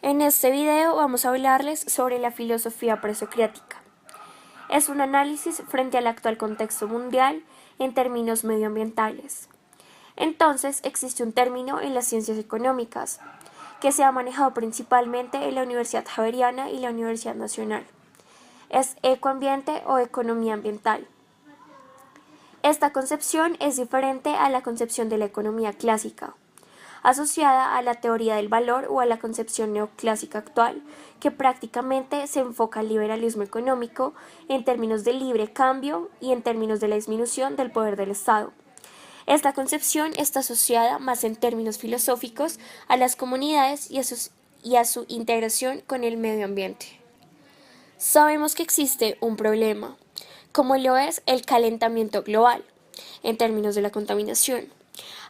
En este video vamos a hablarles sobre la filosofía presocrática. Es un análisis frente al actual contexto mundial en términos medioambientales. Entonces, existe un término en las ciencias económicas que se ha manejado principalmente en la Universidad Javeriana y la Universidad Nacional. Es ecoambiente o economía ambiental. Esta concepción es diferente a la concepción de la economía clásica, asociada a la teoría del valor o a la concepción neoclásica actual, que prácticamente se enfoca al liberalismo económico en términos de libre cambio y en términos de la disminución del poder del Estado. Esta concepción está asociada más en términos filosóficos a las comunidades y a su integración con el medio ambiente. Sabemos que existe un problema, como lo es el calentamiento global, en términos de la contaminación,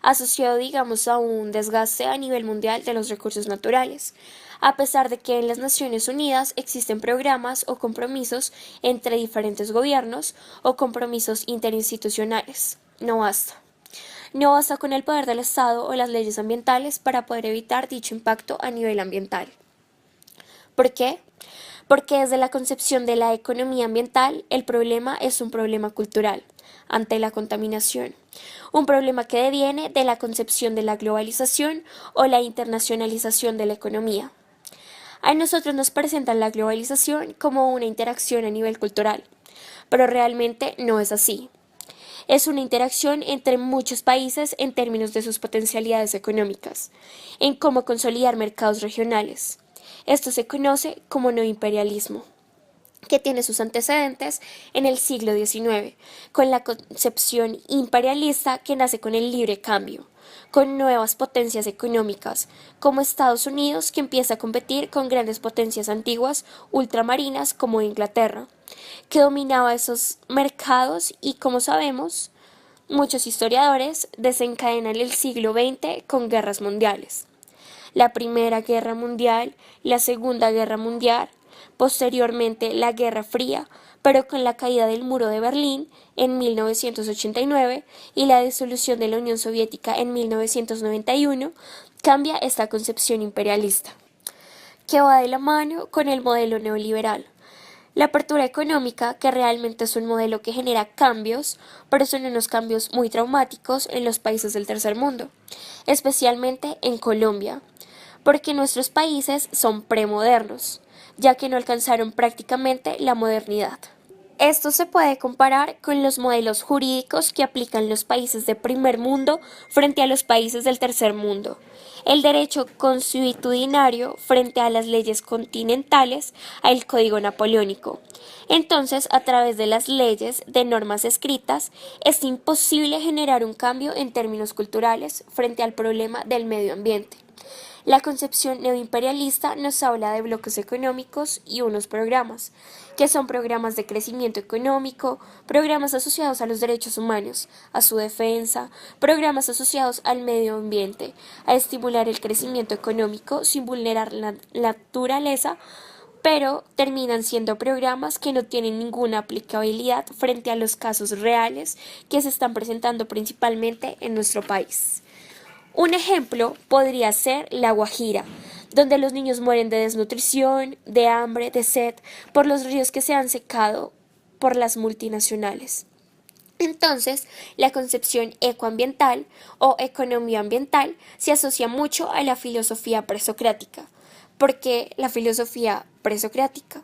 asociado, digamos, a un desgaste a nivel mundial de los recursos naturales, a pesar de que en las Naciones Unidas existen programas o compromisos entre diferentes gobiernos o compromisos interinstitucionales. No basta. No basta con el poder del Estado o las leyes ambientales para poder evitar dicho impacto a nivel ambiental. ¿Por qué? Porque desde la concepción de la economía ambiental, el problema es un problema cultural ante la contaminación, un problema que deviene de la concepción de la globalización o la internacionalización de la economía. A nosotros nos presentan la globalización como una interacción a nivel cultural, pero realmente no es así. Es una interacción entre muchos países en términos de sus potencialidades económicas, en cómo consolidar mercados regionales. Esto se conoce como neoimperialismo, que tiene sus antecedentes en el siglo XIX, con la concepción imperialista que nace con el libre cambio, con nuevas potencias económicas, como Estados Unidos, que empieza a competir con grandes potencias antiguas ultramarinas como Inglaterra, que dominaba esos mercados y, como sabemos, muchos historiadores desencadenan el siglo XX con guerras mundiales. La Primera Guerra Mundial, la Segunda Guerra Mundial, posteriormente la Guerra Fría, pero con la caída del muro de Berlín en 1989 y la disolución de la Unión Soviética en 1991, cambia esta concepción imperialista, que va de la mano con el modelo neoliberal. La apertura económica, que realmente es un modelo que genera cambios, pero son unos cambios muy traumáticos en los países del tercer mundo, especialmente en Colombia, porque nuestros países son premodernos, ya que no alcanzaron prácticamente la modernidad. Esto se puede comparar con los modelos jurídicos que aplican los países de primer mundo frente a los países del tercer mundo, el derecho consuetudinario frente a las leyes continentales, al Código Napoleónico. Entonces, a través de las leyes, de normas escritas, es imposible generar un cambio en términos culturales frente al problema del medio ambiente. La concepción neoimperialista nos habla de bloques económicos y unos programas, que son programas de crecimiento económico, programas asociados a los derechos humanos, a su defensa, programas asociados al medio ambiente, a estimular el crecimiento económico sin vulnerar la naturaleza, pero terminan siendo programas que no tienen ninguna aplicabilidad frente a los casos reales que se están presentando principalmente en nuestro país. Un ejemplo podría ser La Guajira, donde los niños mueren de desnutrición, de hambre, de sed, por los ríos que se han secado por las multinacionales. Entonces, la concepción ecoambiental o economía ambiental se asocia mucho a la filosofía presocrática. ¿Por qué la filosofía presocrática?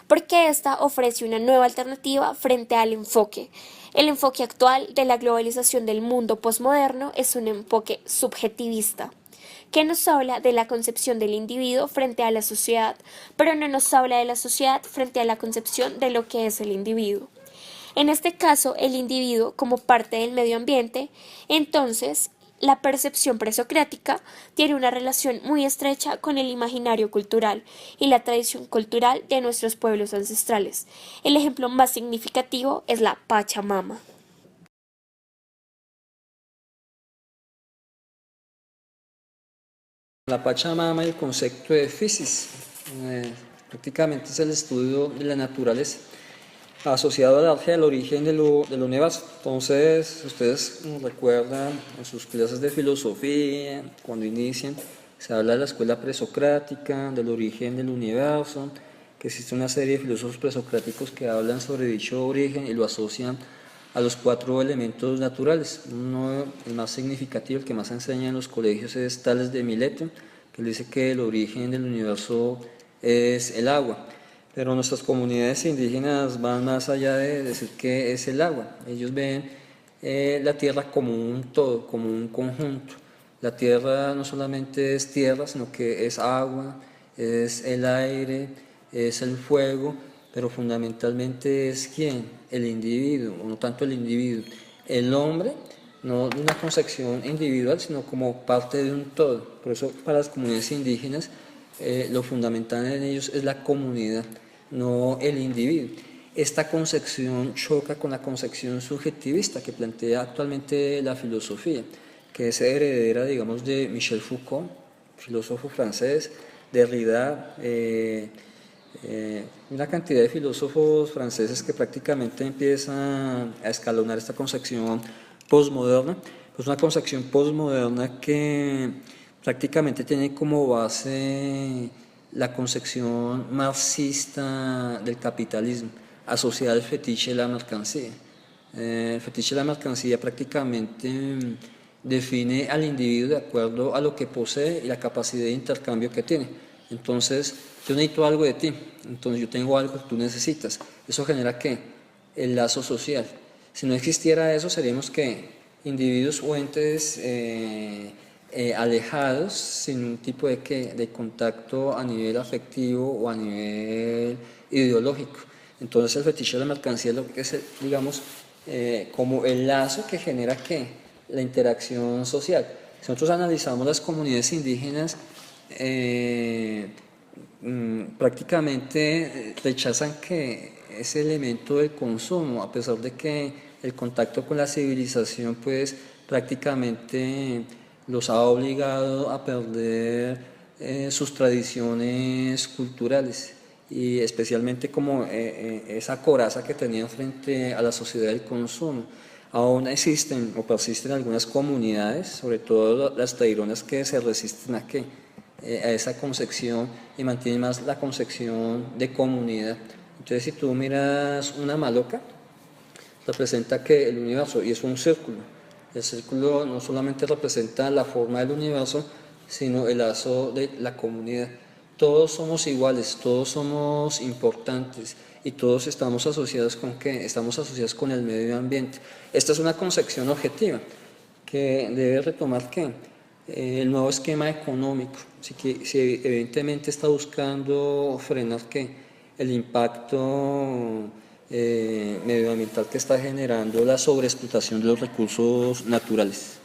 Porque esta ofrece una nueva alternativa frente al enfoque. El enfoque actual de la globalización del mundo posmoderno es un enfoque subjetivista, que nos habla de la concepción del individuo frente a la sociedad, pero no nos habla de la sociedad frente a la concepción de lo que es el individuo. En este caso, el individuo como parte del medio ambiente, entonces, la percepción presocrática tiene una relación muy estrecha con el imaginario cultural y la tradición cultural de nuestros pueblos ancestrales. El ejemplo más significativo es la Pachamama. La Pachamama y el concepto de Physis, prácticamente es el estudio de la naturaleza, asociado al álgebra del origen de lo universo. Entonces, ustedes recuerdan en sus clases de filosofía, cuando inician, Se habla de la escuela presocrática, del origen del universo, que existe una serie de filósofos presocráticos que hablan sobre dicho origen y lo asocian a los 4 elementos naturales. Uno, el más significativo, el que más enseña en los colegios, es Tales de Mileto, que dice que el origen del universo es el agua. Pero nuestras comunidades indígenas van más allá de decir que es el agua. Ellos ven la tierra como un todo, como un conjunto. La tierra no solamente es tierra, sino que es agua, es el aire, es el fuego, pero fundamentalmente es ¿quién? El individuo, o no tanto el individuo. El hombre, no de una concepción individual, sino como parte de un todo. Por eso para las comunidades indígenas lo fundamental en ellos es la comunidad, no el individuo. Esta concepción choca con la concepción subjetivista que plantea actualmente la filosofía, que es heredera, digamos, de Michel Foucault, filósofo francés, Derrida, una cantidad de filósofos franceses que prácticamente empiezan a escalonar esta concepción postmoderna. Pues una concepción postmoderna que prácticamente tiene como base la concepción marxista del capitalismo, asociada al fetiche de la mercancía. El fetiche de la mercancía prácticamente define al individuo de acuerdo a lo que posee y la capacidad de intercambio que tiene. Entonces, yo necesito algo de ti, entonces yo tengo algo que tú necesitas. ¿Eso genera qué? El lazo social. Si no existiera eso, seríamos que individuos o entes alejados, sin un tipo de contacto a nivel afectivo o a nivel ideológico. Entonces el fetiche de la mercancía es lo que es, digamos, como el lazo que genera ¿qué? La interacción social. Si nosotros analizamos las comunidades indígenas, prácticamente rechazan que ese elemento del consumo, a pesar de que el contacto con la civilización pues prácticamente los ha obligado a perder sus tradiciones culturales y especialmente como esa coraza que tenían frente a la sociedad del consumo. Aún existen o persisten algunas comunidades, sobre todo las taironas, que se resisten a esa concepción y mantienen más la concepción de comunidad. Entonces, si tú miras una maloca, representa que el universo, y es un círculo, el círculo no solamente representa la forma del universo, sino el lazo de la comunidad. Todos somos iguales, todos somos importantes y todos estamos asociados con ¿qué? Estamos asociados con el medio ambiente. Esta es una concepción objetiva que debe retomar ¿qué? El nuevo esquema económico, así que si evidentemente está buscando frenar ¿qué? El impacto medioambiental que está generando la sobreexplotación de los recursos naturales.